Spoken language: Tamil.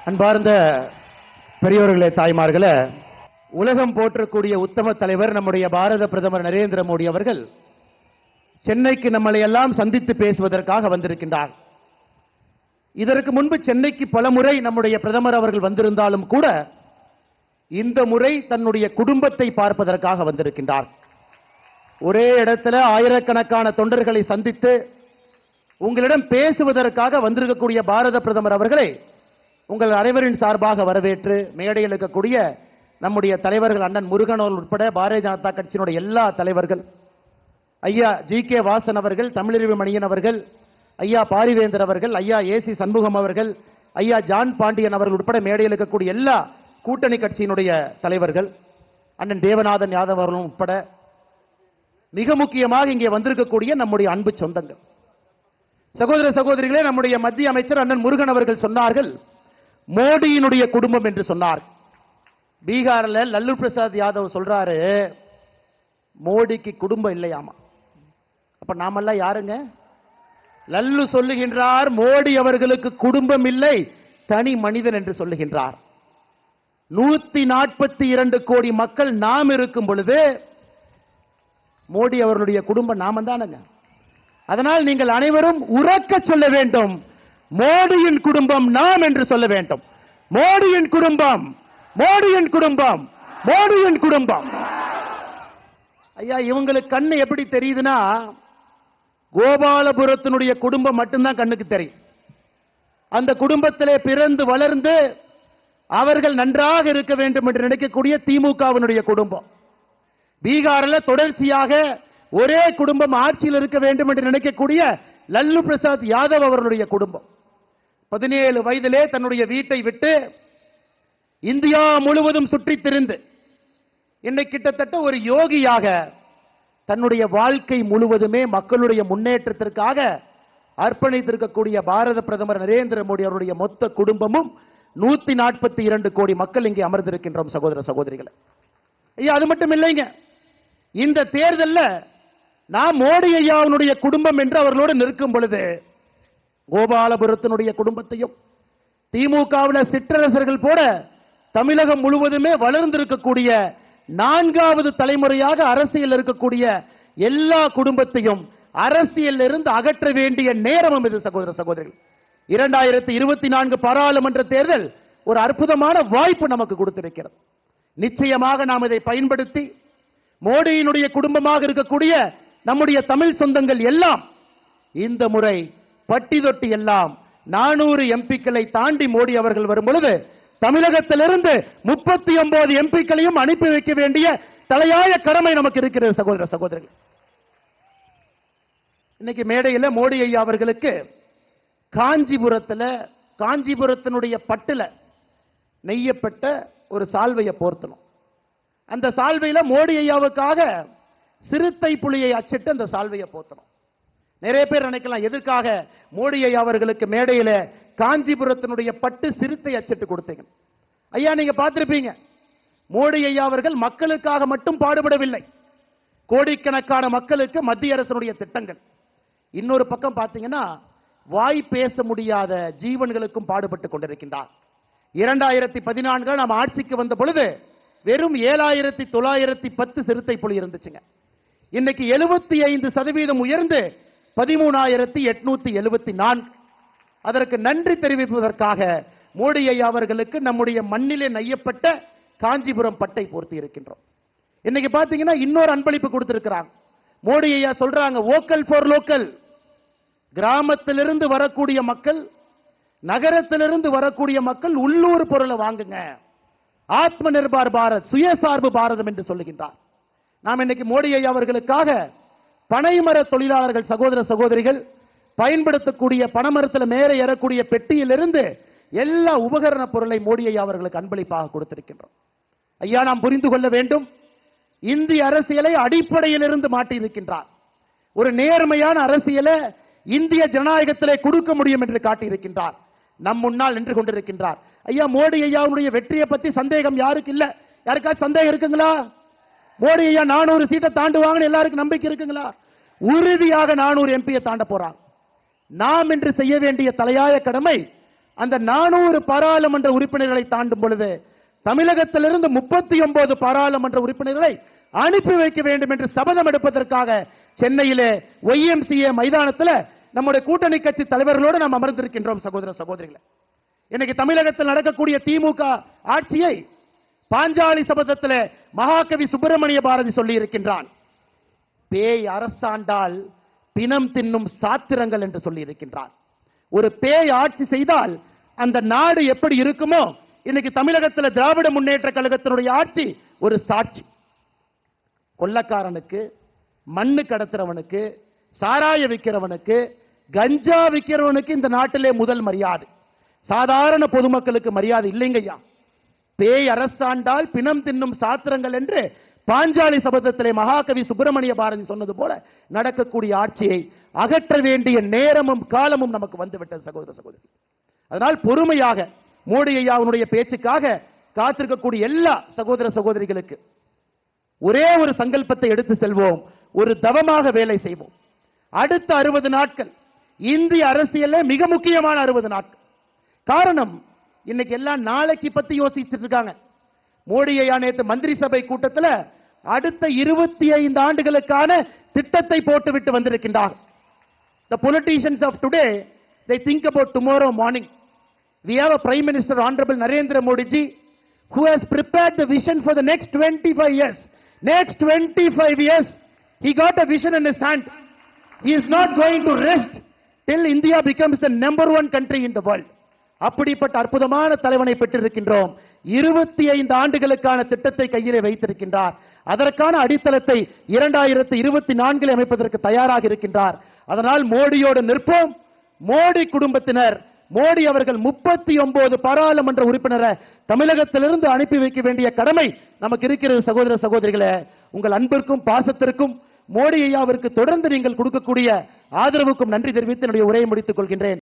அன்பார்ந்த பெரியோர்களே, தாய்மார்களே, உலகம் போற்றக்கூடிய உத்தம தலைவர் நம்முடைய பாரத பிரதமர் நரேந்திர மோடி அவர்கள் சென்னைக்கு நம்மளை எல்லாம் சந்தித்து பேசுவதற்காக வந்திருக்கின்றார். இதற்கு முன்பு சென்னைக்கு பல முறை நம்முடைய பிரதமர் அவர்கள் வந்திருந்தாலும் கூட இந்த முறை தன்னுடைய குடும்பத்தை பார்ப்பதற்காக வந்திருக்கின்றார். ஒரே இடத்துல ஆயிரக்கணக்கான தொண்டர்களை சந்தித்து உங்களிடம் பேசுவதற்காக வந்திருக்கக்கூடிய பாரத பிரதமர் அவர்களை உங்கள் அனைவரின் சார்பாக வரவேற்று மேடையில் இருக்கக்கூடிய நம்முடைய தலைவர்கள் அண்ணன் முருகன் அவர்கள் உட்பட பாரதிய ஜனதா கட்சியினுடைய எல்லா தலைவர்கள், ஐயா ஜி.கே. வாசன் அவர்கள், தமிழறிவு மணியன் அவர்கள், ஐயா பாரிவேந்தர் அவர்கள், ஐயா ஏசி சண்முகம் அவர்கள், ஐயா ஜான் பாண்டியன் அவர்கள் உட்பட மேடையில் இருக்கக்கூடிய எல்லா கூட்டணி கட்சியினுடைய தலைவர்கள், அண்ணன் தேவநாதன் யாதவ் அவர்களும் உட்பட மிக முக்கியமாக இங்கே வந்திருக்கக்கூடிய நம்முடைய அன்பு சொந்தங்கள், சகோதர சகோதரிகளே, நம்முடைய மத்திய அமைச்சர் அண்ணன் முருகன் அவர்கள் சொன்னார்கள் மோடியினுடைய குடும்பம் என்று சொன்னார். பீகார்ல லல்லு பிரசாத் யாதவ் சொல்றாரு மோடிக்கு குடும்பம் இல்லையாமா. அப்ப நாமெல்லாம் யாருங்க? லல்லு சொல்லுகின்றார் மோடி அவர்களுக்கு குடும்பம் இல்லை, தனி மனிதன் என்று சொல்லுகின்றார். 142 கோடி மக்கள் நாம் இருக்கும் பொழுது மோடி அவர்களுடைய குடும்பம் நாம தானுங்க. அதனால் நீங்கள் அனைவரும் உறக்க சொல்ல வேண்டும், மோடியின் குடும்பம் நாம் என்று சொல்ல வேண்டும். மோடியின் குடும்பம், மோடியின் குடும்பம், மோடியின் குடும்பம். ஐயா, இவங்களுக்கு கண்ணு எப்படி தெரியுதுன்னா கோபாலபுரத்தினுடைய குடும்பம் மட்டும்தான் கண்ணுக்கு தெரியும். அந்த குடும்பத்திலே பிறந்து வளர்ந்து அவர்கள் நன்றாக இருக்க வேண்டும் என்று நினைக்கக்கூடிய திமுகவினுடைய குடும்பம். பீகாரில் தொடர்ச்சியாக ஒரே குடும்பம் ஆட்சியில் இருக்க வேண்டும் என்று நினைக்கக்கூடிய லல்லு பிரசாத் யாதவ் அவர்களுடைய குடும்பம் 17 வயதிலே தன்னுடைய வீட்டை விட்டு இந்தியா முழுவதும் சுற்றி திரிந்து இன்னைக்கு கிட்டத்தட்ட ஒரு யோகியாக தன்னுடைய வாழ்க்கை முழுவதுமே மக்களுடைய முன்னேற்றத்திற்காக அர்ப்பணித்திருக்கக்கூடிய பாரத பிரதமர் நரேந்திர மோடி அவருடைய மொத்த குடும்பமும் 142 கோடி மக்கள் இங்கே அமர்ந்திருக்கின்றோம் சகோதர சகோதரிகளை. ஐயா, அது மட்டும் இல்லைங்க, இந்த தேர்தலில் நாம் மோடி ஐயாவுடைய குடும்பம் என்று அவர்களோடு நிற்கும் பொழுது கோபாலபுரத்தினுடைய குடும்பத்தையும் திமுகவில் சிற்றரசர்கள் போல தமிழகம் முழுவதுமே வளர்ந்திருக்கக்கூடிய 4வது தலைமுறையாக அரசியல் இருக்கக்கூடிய எல்லா குடும்பத்தையும் அரசியல் இருந்து அகற்ற வேண்டிய நேரமும் இது சகோதர சகோதரிகள். 2024 பாராளுமன்ற தேர்தல் ஒரு அற்புதமான வாய்ப்பு நமக்கு கொடுத்திருக்கிறது. நிச்சயமாக நாம் இதை பயன்படுத்தி மோடியினுடைய குடும்பமாக இருக்கக்கூடிய நம்முடைய தமிழ் சொந்தங்கள் எல்லாம் இந்த முறை பட்டி தொட்டி எல்லாம் 400 எம்பிக்களை தாண்டி மோடி அவர்கள் வரும் பொழுது தமிழகத்திலிருந்து 39 எம்பிக்களையும் அனுப்பி வைக்க வேண்டிய தலையாய கடமை நமக்கு இருக்கிறது சகோதர சகோதரிகள். இன்னைக்கு மேடையில் மோடி ஐயா அவர்களுக்கு காஞ்சிபுரத்தினுடைய பட்டுல நெய்யப்பட்ட ஒரு சால்வையை போர்த்தணும். அந்த சால்வையில மோடி ஐயாவுக்காக சிறுத்தை புலியை அச்சிட்டு அந்த சால்வையை போர்த்தணும். நிறைய பேர் நினைக்கலாம் எதற்காக மோடி ஐயா அவர்களுக்கு மேடையில காஞ்சிபுரத்தினுடைய பட்டு சிறுத்தை அச்சிட்டு கொடுத்தீங்க. ஐயா, நீங்க பார்த்திருப்பீங்க, மோடி ஐயா அவர்கள் மக்களுக்காக மட்டும் பாடுபடவில்லை, கோடிக்கணக்கான மக்களுக்கு மத்திய அரசினுடைய திட்டங்கள். இன்னொரு பக்கம் பார்த்தீங்கன்னா வாய் பேச முடியாத ஜீவன்களுக்கும் பாடுபட்டு கொண்டிருக்கின்றார். 2014 நாம் ஆட்சிக்கு வந்த பொழுது வெறும் 7910 சிறுத்தை புலி இருந்துச்சுங்க. இன்னைக்கு 75% உயர்ந்து 13,874. அதற்கு நன்றி தெரிவிப்பதற்காக மோடி ஐயா அவர்களுக்கு நம்முடைய மண்ணிலே நெய்யப்பட்ட காஞ்சிபுரம் பட்டை போர்த்தி இருக்கின்றோம். இன்னைக்கு பாத்தீங்கன்னா இன்னொரு அன்பளிப்பு கொடுத்திருக்கிறாங்க. மோடி ஐயா சொல்றாங்க வோக்கல் ஃபார் லோக்கல். கிராமத்திலிருந்து வரக்கூடிய மக்கள், நகரத்திலிருந்து வரக்கூடிய மக்கள் உள்ளூர் பொருளை வாங்குங்க, ஆத்ம நிர்பார் பாரத், சுயசார்பு பாரதம் என்று சொல்லுகின்றார். நாம் இன்னைக்கு மோடி ஐயா அவர்களுக்காக பனைமர தொழிலாளர்கள் சகோதர சகோதரிகள் பயன்படுத்தக்கூடிய பனைமரத்தில் மேலே ஏறக்கூடிய பெட்டியிலிருந்து எல்லா உபகரண பொருளை மோடி ஐயா அவர்களுக்கு அன்பளிப்பாக கொடுத்திருக்கின்றோம். ஐயா, நாம் புரிந்து கொள்ள வேண்டும், இந்திய அரசியலை அடிப்படையில் இருந்து மாற்றி இருக்கின்றார். ஒரு நேர்மையான அரசியலை இந்திய ஜனநாயகத்திலே கொடுக்க முடியும் என்று காட்டியிருக்கின்றார். நம் முன்னால் நின்று கொண்டிருக்கின்றார். ஐயா, மோடி ஐயாவுடைய வெற்றியை பத்தி சந்தேகம் யாருக்கு இல்ல? யாருக்காச்சும் சந்தேகம் இருக்குங்களா? மோடி ஐயா 400 சீட்டை தாண்டுவாங்கன்னு எல்லாருக்கும் நம்பிக்கை இருக்குங்களா? உறுதியாக 400 எம்பியை தாண்ட போறாங்க. நாம் இன்று செய்ய வேண்டிய தலையாய கடமை அந்த 400 பாராளுமன்ற உறுப்பினர்களை தாண்டும் பொழுது தமிழகத்திலிருந்து 39 பாராளுமன்ற உறுப்பினர்களை அனுப்பி வைக்க வேண்டும் என்று சபதம் எடுப்பதற்காக சென்னையிலே YMCA மைதானத்தில் நம்முடைய கூட்டணி கட்சி தலைவர்களோடு நாம் அமர்ந்திருக்கின்றோம். சகோதர சகோதரிகளே, இன்னைக்கு தமிழகத்தில் நடக்கக்கூடிய திமுக ஆட்சியை பாஞ்சாலி சபதத்தில் மகாகவி சுப்பிரமணிய பாரதி சொல்லி இருக்கின்றான். பேய் அரசாண்டால் பிணம் தின்னும் சாத்திரங்கள் என்று சொல்லி இருக்கின்றான். ஒரு பேய் ஆட்சி செய்தால் அந்த நாடு எப்படி இருக்குமோ, இன்னைக்கு தமிழகத்தில் திராவிட முன்னேற்ற கழகத்தினுடைய ஆட்சி ஒரு சாட்சி. கொள்ளக்காரனுக்கு, மண்ணு கடத்துறவனுக்கு, சாராய விற்கிறவனுக்கு, கஞ்சா விற்கிறவனுக்கு இந்த நாட்டிலே முதல் மரியாதை. சாதாரண பொதுமக்களுக்கு மரியாதை இல்லைங்கய்யா. பேய் அரசாண்டால் பிணம் தின்னும் சாத்திரங்கள் என்று பாஞ்சாலி சபதத்திலே மகாகவி சுப்பிரமணிய பாரதி சொன்னது போல நடக்கக்கூடிய ஆட்சியை அகற்ற வேண்டிய நேரமும் காலமும் நமக்கு வந்துவிட்டது சகோதர சகோதரி. அதனால் பொறுமையாக மோடி ஐயாவுடைய பேச்சுக்காக காத்திருக்கக்கூடிய எல்லா சகோதர சகோதரிகளுக்கு ஒரே ஒரு சங்கல்பத்தை எடுத்து செல்வோம், ஒரு தவமாக வேலை செய்வோம். அடுத்த 60 நாட்கள் இந்திய அரசியலில் மிக முக்கியமான 60 நாட்கள். காரணம், இன்னைக்கு எல்லாம் நாளைக்கு பத்தி யோசிச்சுட்டு இருக்காங்க. மோடி ஐயா நேற்று மந்திரி சபை கூட்டத்தில் அடுத்த 25 ஆண்டுகளுக்கான திட்டத்தை போட்டுவிட்டு வந்திருக்கின்றார். The politicians of today, they think about tomorrow morning. We have a Prime Minister, Honorable Narendra Modi ji, who has prepared the vision for the next 25 years. Next 25 years, he got a vision in his hand. He is not going to rest till India becomes the #1 country in the world. அப்படிப்பட்ட அற்புதமான தலைவனை பெற்றிருக்கின்றோம். 25 ஆண்டுகளுக்கான திட்டத்தை கையிலே வைத்திருக்கின்றார். அதற்கான அடித்தளத்தை 2024 அமைப்பதற்கு தயாராக இருக்கின்றார். அதனால் மோடியோடு நிற்போம். மோடி குடும்பத்தினர், மோடி அவர்கள் 39 பாராளுமன்ற உறுப்பினரை தமிழகத்திலிருந்து அனுப்பி வைக்க வேண்டிய கடமை நமக்கு இருக்கிறது. சகோதர சகோதரிகளே, உங்கள் அன்பிற்கும் பாசத்திற்கும் மோடி ஐயாவிற்கு தொடர்ந்து நீங்கள் கொடுக்கக்கூடிய ஆதரவுக்கும் நன்றி தெரிவித்து என்னுடைய உரையை முடித்துக் கொள்கின்றேன்.